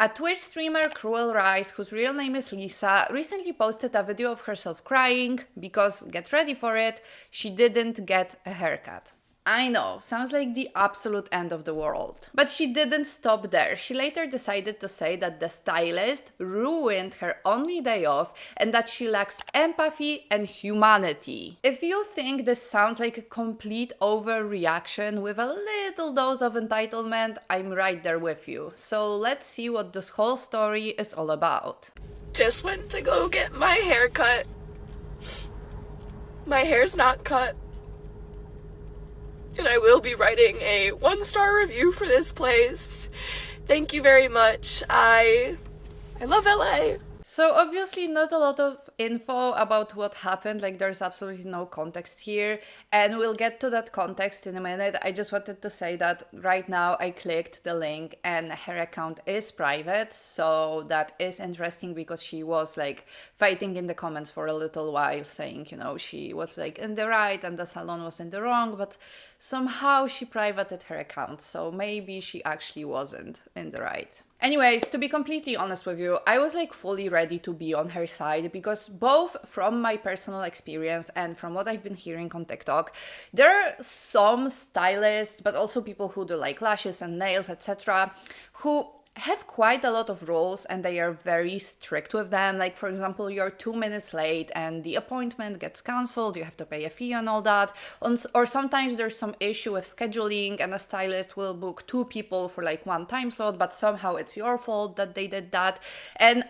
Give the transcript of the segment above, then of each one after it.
A Twitch streamer, Cruel Rice, whose real name is Lisa, recently posted a video of herself crying because, get ready for it, she didn't get a haircut. I know, sounds like the absolute end of the world. But she didn't stop there. She later decided to say that the stylist ruined her only day off and that she lacks empathy and humanity. If you think this sounds like a complete overreaction with a little dose of entitlement, I'm right there with you. So let's see what this whole story is all about. Just went to go get my hair cut. My hair's not cut. And I will be writing a 1-star review for this place. Thank you very much. I love LA. So obviously not a lot of info about what happened, like there's absolutely no context here, and we'll get to that context in a minute. I just wanted to say that right now I clicked the link and her account is private, so that is interesting because she was like fighting in the comments for a little while saying, you know, she was like in the right and the salon was in the wrong, but somehow she privated her account, so maybe she actually wasn't in the right. Anyways, to be completely honest with you, I was like fully ready to be on her side because both from my personal experience and from what I've been hearing on TikTok, there are some stylists, but also people who do like lashes and nails, etc., who have quite a lot of rules and they are very strict with them. Like, for example, you're 2 minutes late and the appointment gets cancelled, you have to pay a fee and all that. Or sometimes there's some issue with scheduling and a stylist will book 2 people for like 1 time slot, but somehow it's your fault that they did that. And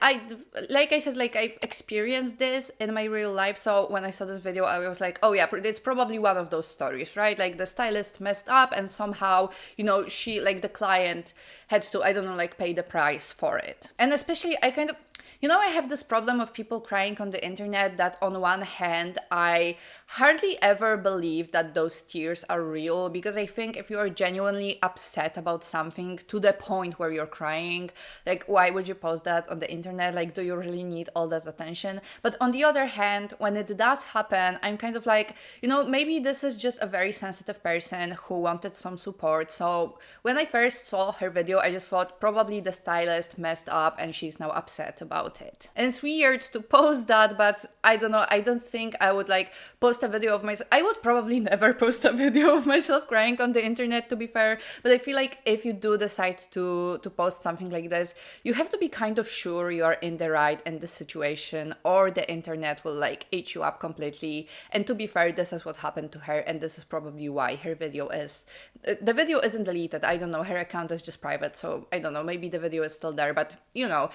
like I said, like I've experienced this in my real life. So when I saw this video, I was like, oh yeah, it's probably one of those stories, right? Like the stylist messed up and somehow, you know, she, like the client had to, I don't know, like pay the price for it. And especially I kind of, you know, I have this problem of people crying on the internet that on one hand, I hardly ever believe that those tears are real because I think if you are genuinely upset about something to the point where you're crying, like why would you post that on the internet? Like, do you really need all that attention? But on the other hand, when it does happen, I'm kind of like, you know, maybe this is just a very sensitive person who wanted some support. So when I first saw her video, I just thought probably the stylist messed up and she's now upset about it. And it's weird to post that, but I don't know, I don't think I would like post a video of myself. I would probably never post a video of myself crying on the internet, to be fair, but I feel like if you do decide to post something like this, you have to be kind of sure you're in the right in the situation or the internet will like eat you up completely. And to be fair, this is what happened to her and this is probably why her video is, the video isn't deleted, I don't know, her account is just private, so I don't know, maybe the video is still there, but you know,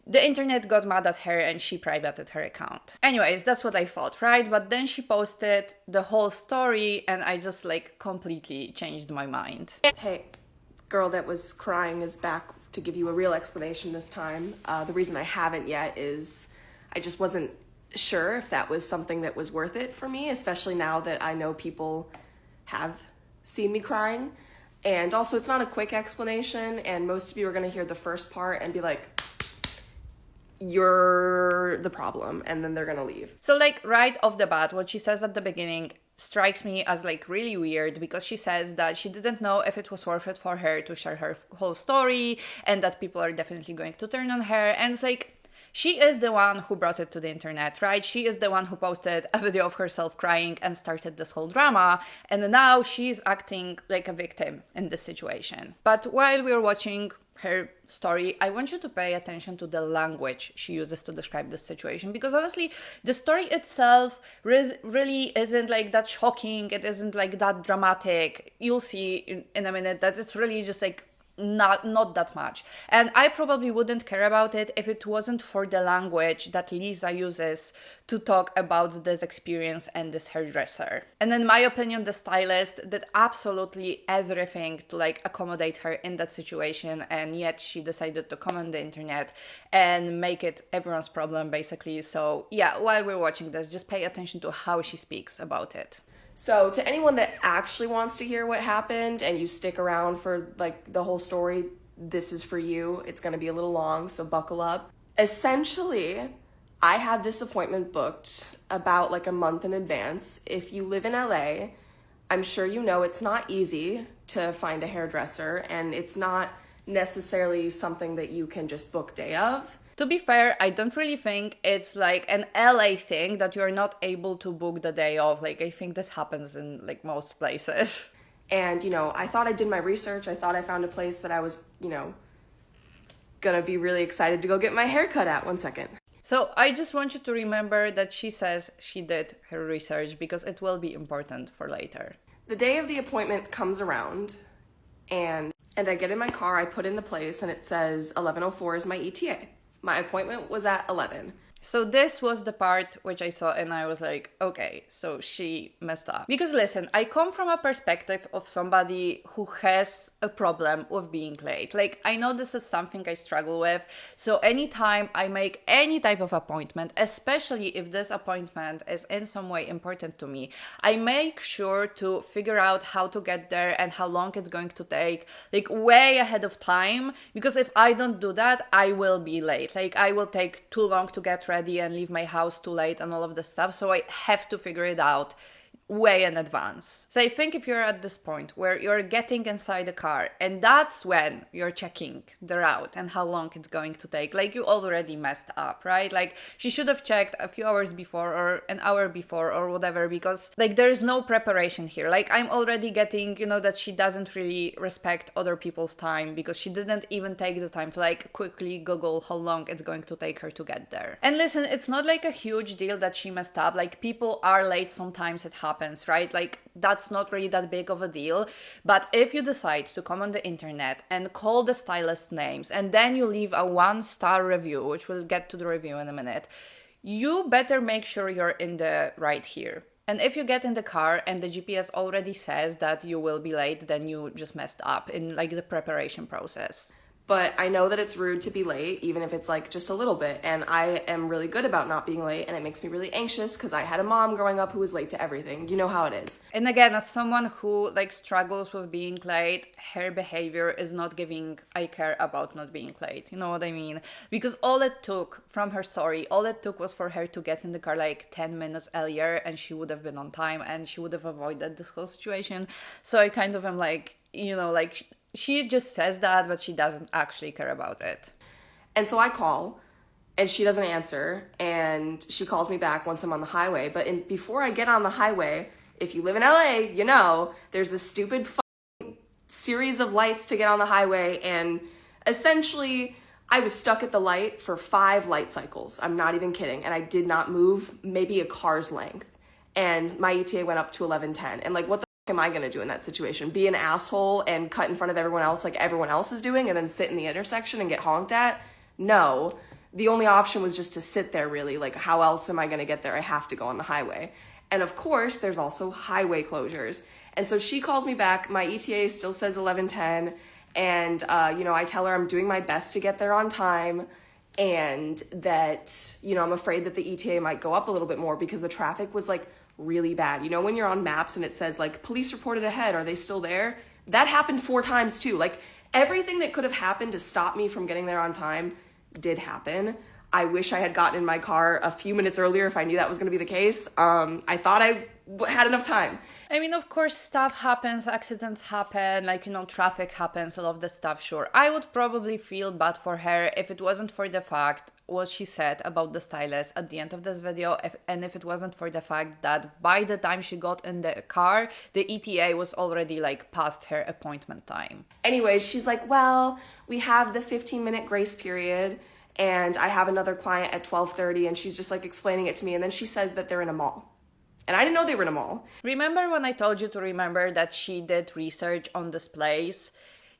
the internet got mad at her and she privated her account. Anyways, that's what I thought, right? But then she posted the whole story and I just like completely changed my mind. Hey, girl that was crying is back to give you a real explanation this time. The reason I haven't yet is I just wasn't sure if that was something that was worth it for me, especially now that I know people have seen me crying. And also, it's not a quick explanation, and most of you are going to hear the first part and be like, you're the problem, and then they're gonna leave. So like right off the bat, what she says at the beginning strikes me as like really weird because she says that she didn't know if it was worth it for her to share her whole story and that people are definitely going to turn on her. And it's like, she is the one who brought it to the internet, right? She is the one who posted a video of herself crying and started this whole drama. And now she's acting like a victim in this situation. But while we're watching her story, I want you to pay attention to the language she uses to describe this situation, because honestly, the story itself really isn't like that shocking. It isn't like that dramatic. You'll see in a minute that it's really just like not that much. And I probably wouldn't care about it if it wasn't for the language that Lisa uses to talk about this experience and this hairdresser. And in my opinion, the stylist did absolutely everything to like accommodate her in that situation, and yet she decided to come on the internet and make it everyone's problem basically. So yeah, while we're watching this, just pay attention to how she speaks about it. So to anyone that actually wants to hear what happened and you stick around for like the whole story, this is for you. It's going to be a little long, so buckle up. Essentially, I had this appointment booked about like a month in advance. If you live in LA, I'm sure you know it's not easy to find a hairdresser, and it's not necessarily something that you can just book day of. To be fair, I don't really think it's like an LA thing that you're not able to book the day off. Like, I think this happens in like most places. And, I thought I did my research. I thought I found a place that I was, gonna be really excited to go get my hair cut at. 1 second. So I just want you to remember that she says she did her research because it will be important for later. The day of the appointment comes around, and I get in my car, I put in the place, and it says 11:04 is my ETA. My appointment was at 11. So this was the part which I saw and I was like, okay, so she messed up. Because listen, I come from a perspective of somebody who has a problem with being late. Like, I know this is something I struggle with. So anytime I make any type of appointment, especially if this appointment is in some way important to me, I make sure to figure out how to get there and how long it's going to take, like way ahead of time. Because if I don't do that, I will be late. Like, I will take too long to get ready and leave my house too late and all of this stuff. So I have to figure it out way in advance. So I think if you're at this point where you're getting inside the car and that's when you're checking the route and how long it's going to take, like, you already messed up, right? Like, she should have checked a few hours before or an hour before or whatever, because like there's no preparation here. Like, I'm already getting, that she doesn't really respect other people's time because she didn't even take the time to like quickly Google how long it's going to take her to get there. And listen, it's not like a huge deal that she messed up. Like, people are late sometimes, it happens, right? Like, that's not really that big of a deal. But if you decide to come on the internet and call the stylist names and then you leave a 1-star review, which we'll get to the review in a minute, you better make sure you're in the right here. And if you get in the car and the GPS already says that you will be late, then you just messed up in like the preparation process. But I know that it's rude to be late, even if it's like just a little bit. And I am really good about not being late, and it makes me really anxious because I had a mom growing up who was late to everything. You know how it is. And again, as someone who like struggles with being late, her behavior is not giving I care about not being late. You know what I mean? Because all it took from her story, all it took was for her to get in the car like 10 minutes earlier and she would have been on time and she would have avoided this whole situation. So I kind of am like, like, she just says that, but she doesn't actually care about it. And so I call, and she doesn't answer, and she calls me back once I'm on the highway. But before I get on the highway, if you live in LA, there's this stupid series of lights to get on the highway, and essentially I was stuck at the light for 5 light cycles. I'm not even kidding. And I did not move maybe a car's length. And my ETA went up to 11:10. And like, what the am I going to do in that situation? Be an asshole and cut in front of everyone else like everyone else is doing and then sit in the intersection and get honked at? No. The only option was just to sit there, really. Like, how else am I going to get there? I have to go on the highway. And of course, there's also highway closures. And so she calls me back. My ETA still says 11:10. And, I tell her I'm doing my best to get there on time and that, I'm afraid that the ETA might go up a little bit more because the traffic was like really bad. When you're on maps and it says like police reported ahead, are they still there? That happened 4 times too. Like, everything that could have happened to stop me from getting there on time did happen. I wish I had gotten in my car a few minutes earlier if I knew that was going to be the case. I thought I had enough time. I mean, of course, stuff happens, accidents happen, like, traffic happens, all of this stuff, sure. I would probably feel bad for her if it wasn't for the fact what she said about the stylist at the end of this video, and if it wasn't for the fact that by the time she got in the car, the ETA was already like past her appointment time. Anyways, she's like, well, we have the 15-minute grace period, and I have another client at 12:30, and she's just like explaining it to me, and then she says that they're in a mall. And I didn't know they were in a mall. Remember when I told you to remember that she did research on this place?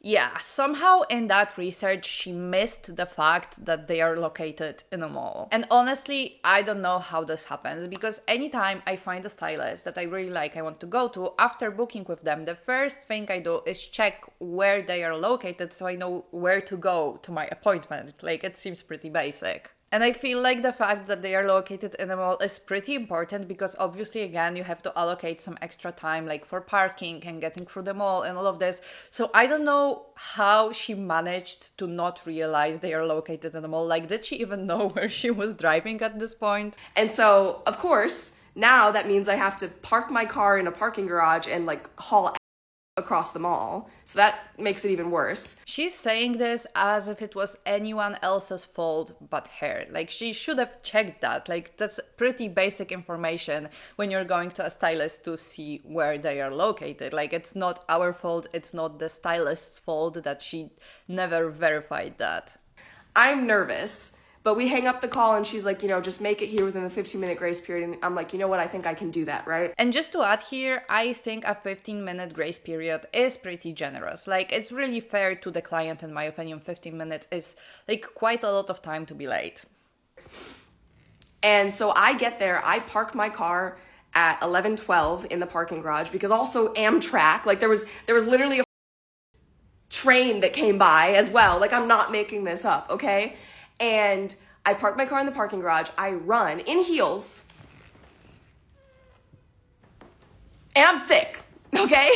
Yeah, somehow in that research, she missed the fact that they are located in a mall. And honestly, I don't know how this happens, because anytime I find a stylist that I really like, I want to go to, after booking with them, the first thing I do is check where they are located so I know where to go to my appointment. Like, it seems pretty basic. And I feel like the fact that they are located in a mall is pretty important because obviously, again, you have to allocate some extra time like for parking and getting through the mall and all of this. So I don't know how she managed to not realize they are located in a mall. Like, did she even know where she was driving at this point? And so, of course, now that means I have to park my car in a parking garage and like haul across the mall. So that makes it even worse. She's saying this as if it was anyone else's fault but her. Like, she should have checked that. Like, that's pretty basic information when you're going to a stylist to see where they are located. Like, it's not our fault, it's not the stylist's fault that she never verified that. I'm nervous, but we hang up the call and she's like, just make it here within the 15-minute grace period. And I'm like, you know what? I think I can do that, right? And just to add here, I think a 15-minute grace period is pretty generous. Like, it's really fair to the client, in my opinion. 15 minutes is like quite a lot of time to be late. And so I get there, I park my car at 11:12 in the parking garage because also Amtrak, like there was literally a train that came by as well. Like, I'm not making this up, okay? And I park my car in the parking garage. I run in heels. And I'm sick, okay?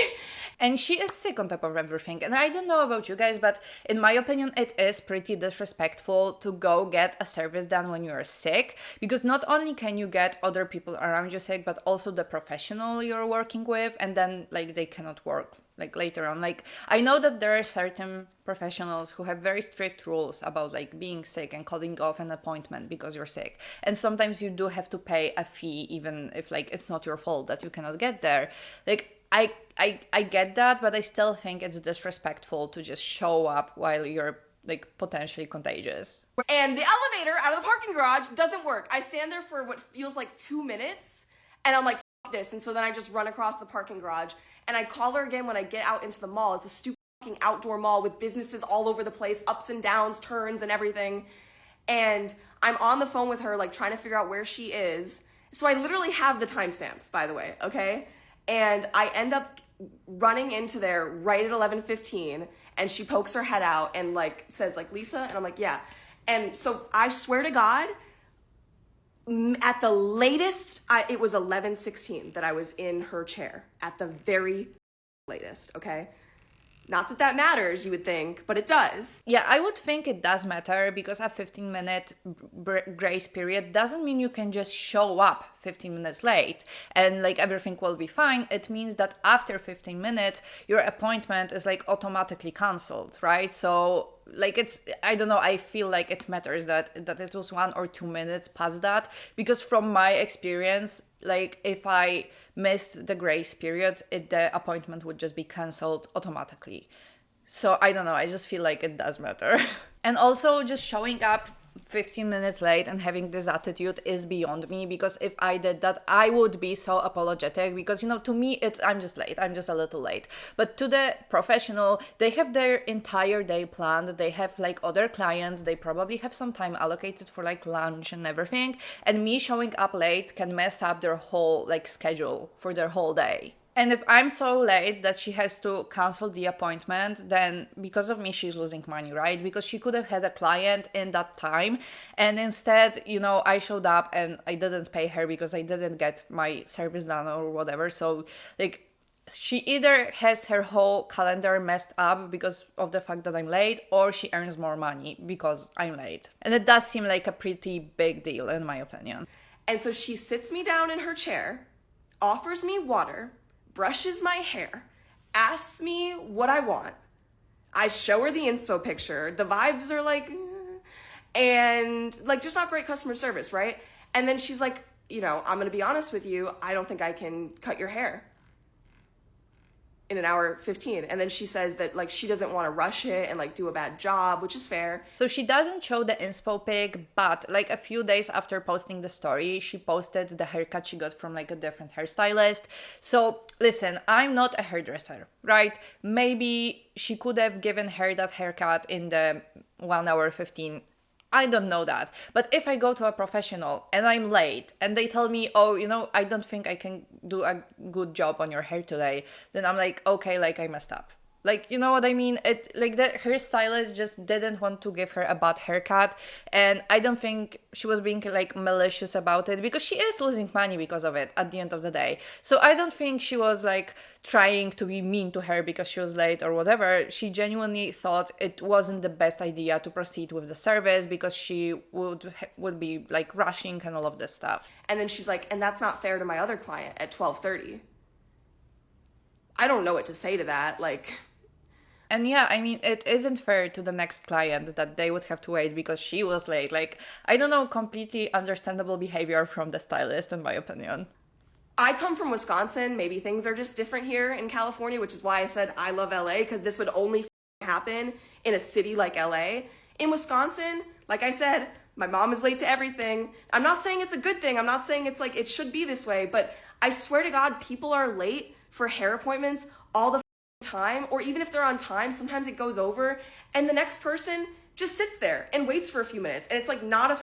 And she is sick on top of everything. And I don't know about you guys, but in my opinion, it is pretty disrespectful to go get a service done when you're sick. Because not only can you get other people around you sick, but also the professional you're working with. And then, like, they cannot work, like, later on. Like, I know that there are certain professionals who have very strict rules about, like, being sick and calling off an appointment because you're sick. And sometimes you do have to pay a fee, even if, like, it's not your fault that you cannot get there. Like, I get that, but I still think it's disrespectful to just show up while you're, like, potentially contagious. And the elevator out of the parking garage doesn't work. I stand there for what feels like 2 minutes, and I'm like, F this. And so then I just run across the parking garage, and I call her again when I get out into the mall. It's a stupid fucking outdoor mall with businesses all over the place, ups and downs, turns, and everything. And I'm on the phone with her, like, trying to figure out where she is. So I literally have the timestamps, by the way, okay? And I end up running into there right at 11:15, and she pokes her head out and, like, says, like, Lisa? And I'm like, yeah. And so I swear to God, at the latest, it was 11:16 that I was in her chair. At the very latest, okay? Not that that matters, you would think, but it does. Yeah, I would think it does matter, because a 15-minute grace period doesn't mean you can just show up 15 minutes late and, like, everything will be fine. It means that after 15 minutes, your appointment is, like, automatically canceled, right? So, like, it's, I don't know, I feel like it matters that it was 1 or 2 minutes past that, because from my experience, like, if I missed the grace period, the appointment would just be canceled automatically. So I don't know, I just feel like it does matter. And also, just showing up 15 minutes late and having this attitude is beyond me, because if I did that, I would be so apologetic, because, to me, it's, I'm just late, I'm just a little late. But to the professional, they have their entire day planned, they have, like, other clients, they probably have some time allocated for, like, lunch and everything, and me showing up late can mess up their whole, like, schedule for their whole day. And if I'm so late that she has to cancel the appointment, then because of me, she's losing money, right? Because she could have had a client in that time. And instead, I showed up and I didn't pay her because I didn't get my service done or whatever. So, like, she either has her whole calendar messed up because of the fact that I'm late, or she earns more money because I'm late. And it does seem like a pretty big deal, in my opinion. And so she sits me down in her chair, offers me water, brushes my hair, asks me what I want. I show her the inspo picture. The vibes are like, and, like, just not great customer service, right? And then she's like, I'm going to be honest with you. I don't think I can cut your hair in an hour 15. And then she says that, like, she doesn't want to rush it and, like, do a bad job, which is fair. So she doesn't show the inspo pic, but, like, a few days after posting the story, she posted the haircut she got from, like, a different hairstylist. So listen, I'm not a hairdresser, right? Maybe she could have given her that haircut in the 1 hour 15. I don't know that. But if I go to a professional and I'm late and they tell me, oh, I don't think I can do a good job on your hair today, then I'm like, okay, like, I messed up. Like, you know what I mean? It, like, that her stylist just didn't want to give her a bad haircut, and I don't think she was being, like, malicious about it, because she is losing money because of it at the end of the day. So I don't think she was, like, trying to be mean to her because she was late or whatever. She thought it wasn't the best idea to proceed with the service because she would be, like, rushing and all of this stuff. And then she's like, and that's not fair to my other client at 12:30. I don't know what to say to that. Like, And yeah, I mean, it isn't fair to the next client that they would have to wait because she was late. Like, I don't know, completely understandable behavior from the stylist, in my opinion. I come from Wisconsin. Maybe things are just different here in California, which is why I said I love LA, because this would only happen in a city like LA. In Wisconsin, like I said, my mom is late to everything. I'm not saying it's a good thing. I'm not saying it's like it should be this way, but I swear to God, people are late for hair appointments all the time, or even if they're on time, sometimes it goes over, and the next person just sits there and waits for a few minutes, and it's like not a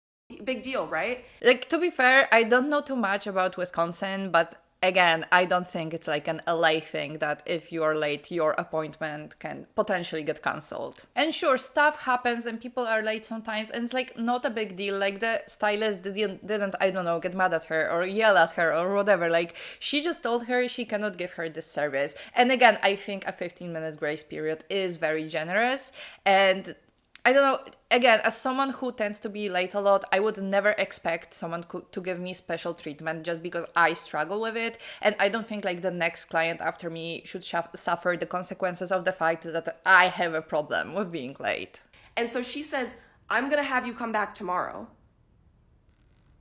big deal, right? Like, to be fair, I don't know too much about Wisconsin, but again, I don't think it's like an LA thing that if you are late, your appointment can potentially get cancelled. And sure, stuff happens and people are late sometimes, and it's like not a big deal. Like, the stylist didn't, I don't know, get mad at her or yell at her or whatever. Like, she just told her she cannot give her this service. And again, I think a 15-minute grace period is very generous. And I don't know, again, as someone who tends to be late a lot, I would never expect someone to give me special treatment just because I struggle with it. And I don't think like the next client after me should suffer the consequences of the fact that I have a problem with being late. And so she says, I'm going to have you come back tomorrow.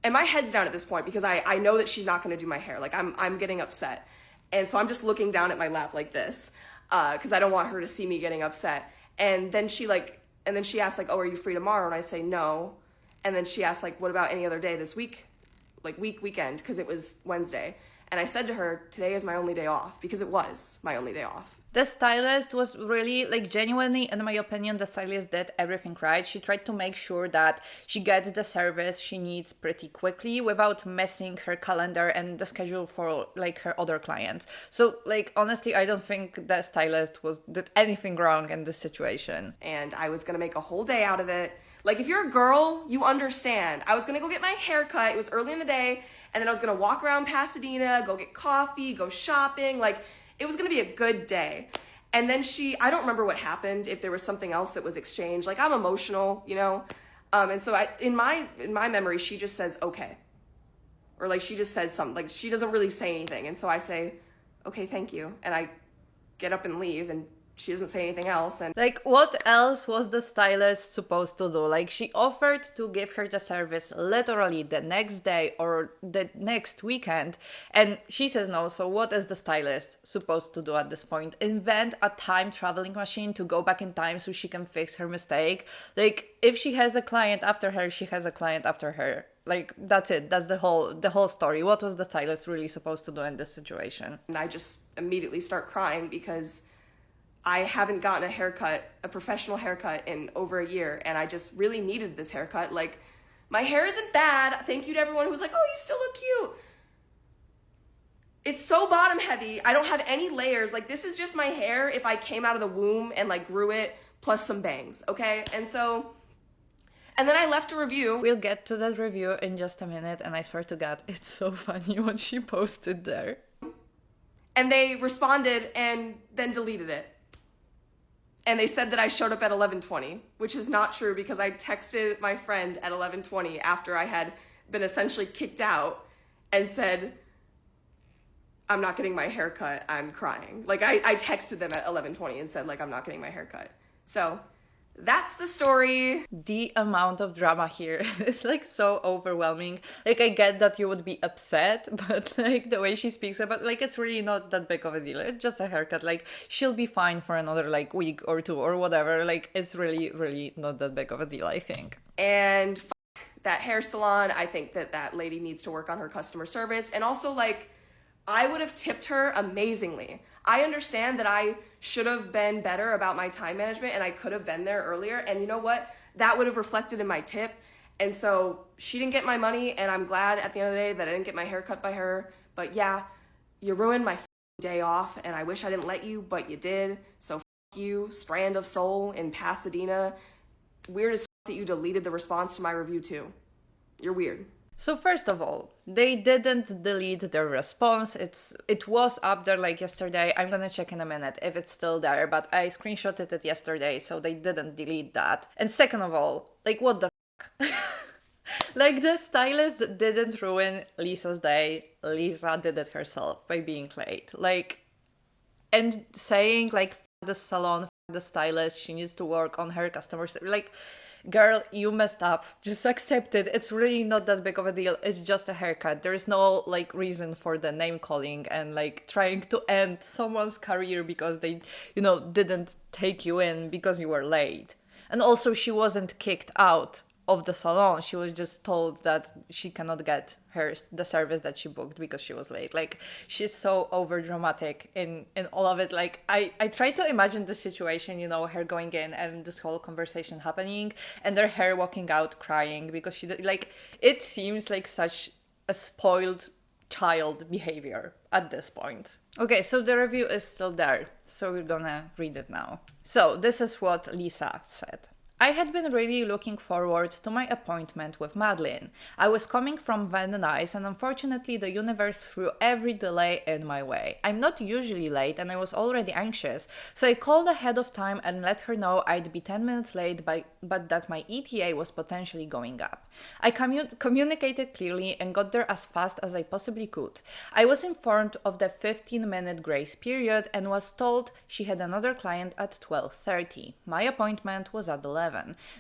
And my head's down at this point because I know that she's not going to do my hair. Like, I'm getting upset. And so I'm just looking down at my lap like this because I don't want her to see me getting upset. And then she asks, like, oh, are you free tomorrow? And I say no. And then she asks, like, what about any other day this week? Like, weekend, because it was Wednesday. And I said to her, today is my only day off, because it was my only day off. The stylist was really, like, genuinely, in my opinion, the stylist did everything right. She tried to make sure that she gets the service she needs pretty quickly without messing her calendar and the schedule for, like, her other clients. So, like, honestly, I don't think the stylist did anything wrong in this situation. And I was going to make a whole day out of it. Like, if you're a girl, you understand. I was going to go get my hair cut. It was early in the day. And then I was going to walk around Pasadena, go get coffee, go shopping. Like, it was going to be a good day. And then I don't remember what happened, if there was something else that was exchanged. Like, I'm emotional, you know? And so in my memory, she just says, okay. Or like, she just says something. Like, she doesn't really say anything. And so I say, okay, thank you. And I get up and leave, and she doesn't say anything else. And like, what else was the stylist supposed to do? Like, she offered to give her the service literally the next day or the next weekend, and she says no. So what is the stylist supposed to do at this point? Invent a time traveling machine to go back in time so she can fix her mistake? Like, if she has a client after her, she has a client after her. Like, that's it. That's the whole story. What was the stylist really supposed to do in this situation? And I just immediately start crying because I haven't gotten a haircut, a professional haircut, in over a year, and I just really needed this haircut. Like, my hair isn't bad. Thank you to everyone who was like, oh, you still look cute. It's so bottom heavy. I don't have any layers. Like, this is just my hair if I came out of the womb and like grew it plus some bangs, okay? And then I left a review. We'll get to that review in just a minute, and I swear to God, it's so funny what she posted there. And they responded and then deleted it. And they said that I showed up at 11:20, which is not true because I texted my friend at 11:20 after I had been essentially kicked out and said, I'm not getting my hair cut, I'm crying. Like, I texted them at 11:20 and said, like, I'm not getting my hair cut. So that's the story. The amount of drama here is like so overwhelming. Like, I get that you would be upset, but like the way she speaks about, like, it's really not that big of a deal. It's just a haircut. Like, she'll be fine for another like week or two or whatever. Like, it's really, really not that big of a deal, I think. And that hair salon, I think that lady needs to work on her customer service. And also, like, I would have tipped her amazingly. I understand that I should have been better about my time management and I could have been there earlier. And you know what? That would have reflected in my tip. And so she didn't get my money, and I'm glad at the end of the day that I didn't get my hair cut by her. But yeah, you ruined my day off, and I wish I didn't let you, but you did. So you, Strand of Soul in Pasadena. Weird as that you deleted the response to my review too. You're weird. So first of all, they didn't delete their response. It was up there like yesterday. I'm gonna check in a minute if it's still there, but I screenshotted it yesterday, so they didn't delete that. And second of all, like, what the f***? Like, the stylist didn't ruin Lisa's day. Lisa did it herself by being late. Like, and saying like the salon, the stylist, she needs to work on her customers. Like, girl, you messed up. Just accept it. It's really not that big of a deal. It's just a haircut. There is no like reason for the name calling and like trying to end someone's career because they, didn't take you in because you were late. And also, she wasn't kicked out of the salon. She was just told that she cannot get the service that she booked because she was late. Like, she's so over dramatic in all of it. Like, I try to imagine the situation, her going in and this whole conversation happening and her walking out crying because she did, like, it seems like such a spoiled child behavior at this point. Okay, so the review is still there, so we're gonna read it now. So this is what Lisa said. I had been really looking forward to my appointment with Madeline. I was coming from Van Nuys and unfortunately the universe threw every delay in my way. I'm not usually late and I was already anxious, so I called ahead of time and let her know I'd be 10 minutes late but that my ETA was potentially going up. I communicated clearly and got there as fast as I possibly could. I was informed of the 15-minute grace period and was told she had another client at 12:30. My appointment was at 11.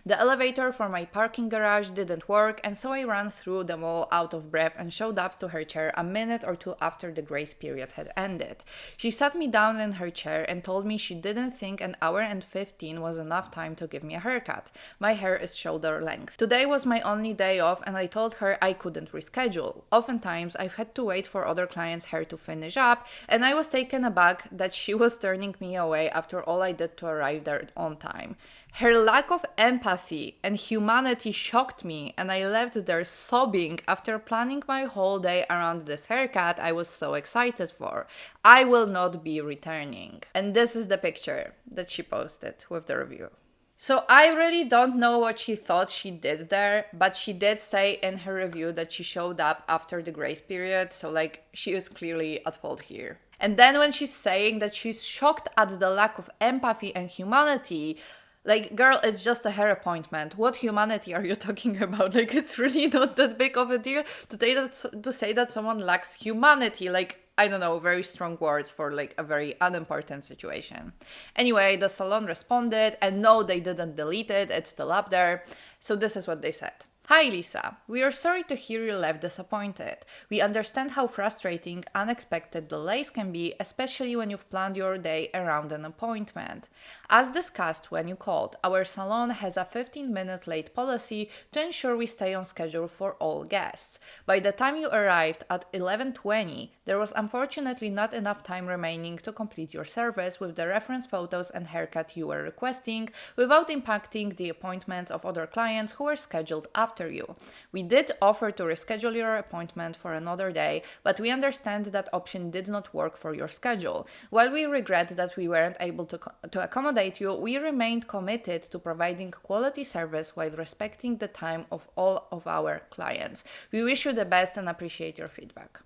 The elevator for my parking garage didn't work, and so I ran through the mall out of breath and showed up to her chair a minute or two after the grace period had ended. She sat me down in her chair and told me she didn't think an hour and 15 was enough time to give me a haircut. My hair is shoulder length. Today was my only day off, and I told her I couldn't reschedule. Oftentimes, I've had to wait for other clients' hair to finish up, and I was taken aback that she was turning me away after all I did to arrive there on time. Her lack of empathy and humanity shocked me, and I left there sobbing after planning my whole day around this haircut I was so excited for. I will not be returning. And this is the picture that she posted with the review. So I really don't know what she thought she did there, but she did say in her review that she showed up after the grace period, so like she is clearly at fault here. And then when she's saying that she's shocked at the lack of empathy and humanity, like, girl, it's just a hair appointment. What humanity are you talking about? Like, it's really not that big of a deal to say that someone lacks humanity. Like, I don't know, very strong words for like a very unimportant situation. Anyway, the salon responded, and no, they didn't delete it. It's still up there. So this is what they said. Hi Lisa, we are sorry to hear you left disappointed. We understand how frustrating unexpected delays can be, especially when you've planned your day around an appointment. As discussed when you called, our salon has a 15-minute late policy to ensure we stay on schedule for all guests. By the time you arrived at 11:20, there was unfortunately not enough time remaining to complete your service with the reference photos and haircut you were requesting without impacting the appointments of other clients who were scheduled after you. We did offer to reschedule your appointment for another day, but we understand that option did not work for your schedule. While we regret that we weren't able to accommodate you, we remained committed to providing quality service while respecting the time of all of our clients. We wish you the best and appreciate your feedback.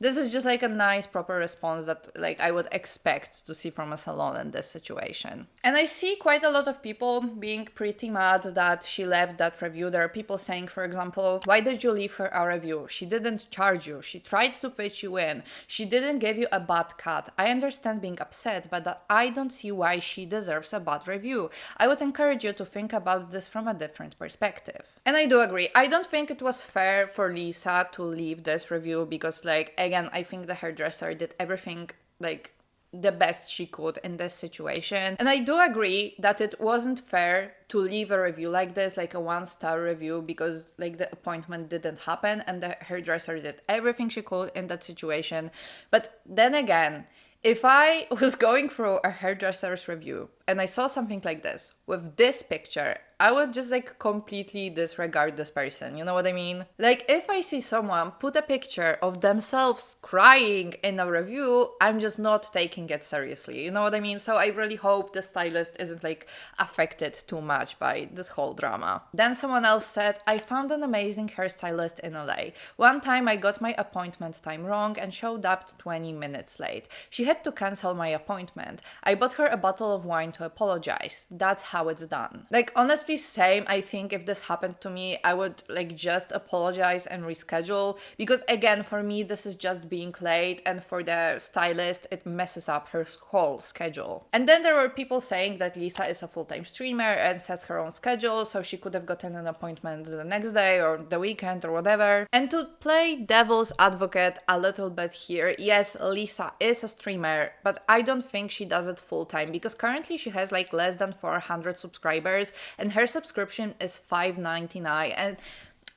This is just like a nice proper response that like I would expect to see from a salon in this situation. And I see quite a lot of people being pretty mad that she left that review. There are people saying, for example, why did you leave her a review? She didn't charge you. She tried to fit you in. She didn't give you a bad cut. I understand being upset, but that I don't see why she deserves a bad review. I would encourage you to think about this from a different perspective. And I do agree. I don't think it was fair for Lisa to leave this review because like, again, I think the hairdresser did everything like the best she could in this situation. And I do agree that it wasn't fair to leave a review like this, like a 1-star review, because like the appointment didn't happen and the hairdresser did everything she could in that situation. But then again, if I was going through a hairdresser's review and I saw something like this with this picture, I would just like completely disregard this person. You know what I mean? Like if I see someone put a picture of themselves crying in a review, I'm just not taking it seriously. You know what I mean? So I really hope the stylist isn't like affected too much by this whole drama. Then someone else said, I found an amazing hairstylist in LA. One time I got my appointment time wrong and showed up 20 minutes late. She had to cancel my appointment. I bought her a bottle of wine to apologize. That's how it's done. Like, honestly, same. I think if this happened to me, I would like just apologize and reschedule, because again, for me, this is just being late, and for the stylist, it messes up her whole schedule. And then there were people saying that Lisa is a full-time streamer and sets her own schedule, so she could have gotten an appointment the next day or the weekend or whatever. And to play devil's advocate a little bit here, yes, Lisa is a streamer, but I don't think she does it full-time, because currently she has like less than 400 subscribers and her subscription is $5.99. And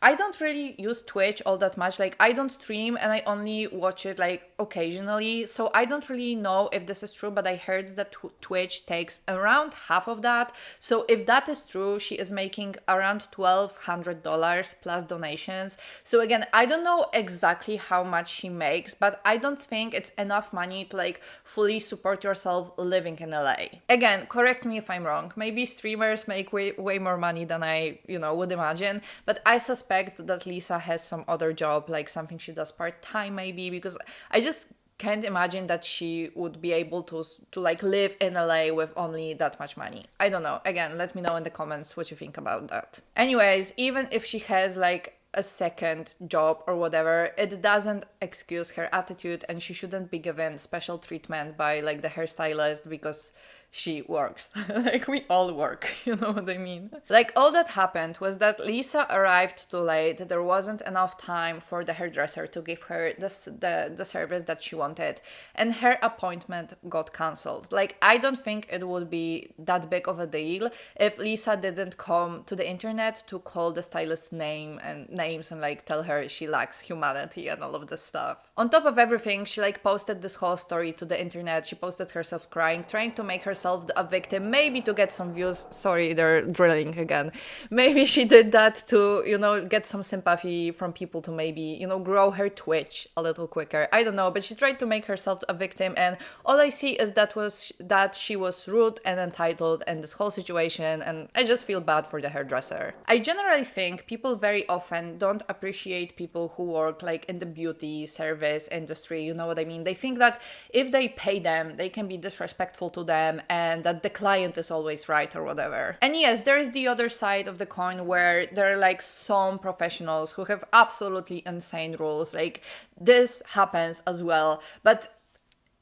I don't really use Twitch all that much. Like, I don't stream and I only watch it like occasionally. So I don't really know if this is true, but I heard that Twitch takes around half of that. So if that is true, she is making around $1,200 plus donations. So again, I don't know exactly how much she makes, but I don't think it's enough money to like fully support yourself living in LA. Again, correct me if I'm wrong. Maybe streamers make way more money than I, would imagine, but I suspect that Lisa has some other job, like something she does part-time maybe, because I just can't imagine that she would be able to like live in LA with only that much money. I don't know. Again, let me know in the comments what you think about that. Anyways, even if she has like a second job or whatever, it doesn't excuse her attitude, and she shouldn't be given special treatment by like the hairstylist because she works. Like, we all work, you know what I mean? Like, all that happened was that Lisa arrived too late. There wasn't enough time for the hairdresser to give her the service that she wanted, and her appointment got cancelled. Like, I don't think it would be that big of a deal if Lisa didn't come to the internet to call the stylist's names and like tell her she lacks humanity and all of this stuff. On top of everything, she like posted this whole story to the internet. She posted herself crying, trying to make herself a victim, maybe to get some views. Sorry, they're drilling again. Maybe she did that to, get some sympathy from people, to maybe, grow her Twitch a little quicker. I don't know, but she tried to make herself a victim, and all I see is that she was rude and entitled in this whole situation, and I just feel bad for the hairdresser. I generally think people very often don't appreciate people who work like in the beauty service industry, you know what I mean? They think that if they pay them, they can be disrespectful to them, and that the client is always right or whatever. And yes, there is the other side of the coin where there are like some professionals who have absolutely insane rules. Like, this happens as well. But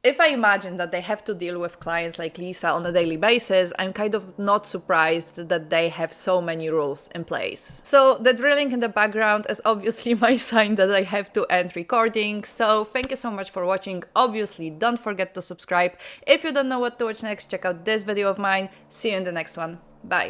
if I imagine that they have to deal with clients like Lisa on a daily basis, I'm kind of not surprised that they have so many rules in place. So the drilling in the background is obviously my sign that I have to end recording. So thank you so much for watching. Obviously, don't forget to subscribe. If you don't know what to watch next, check out this video of mine. See you in the next one. Bye.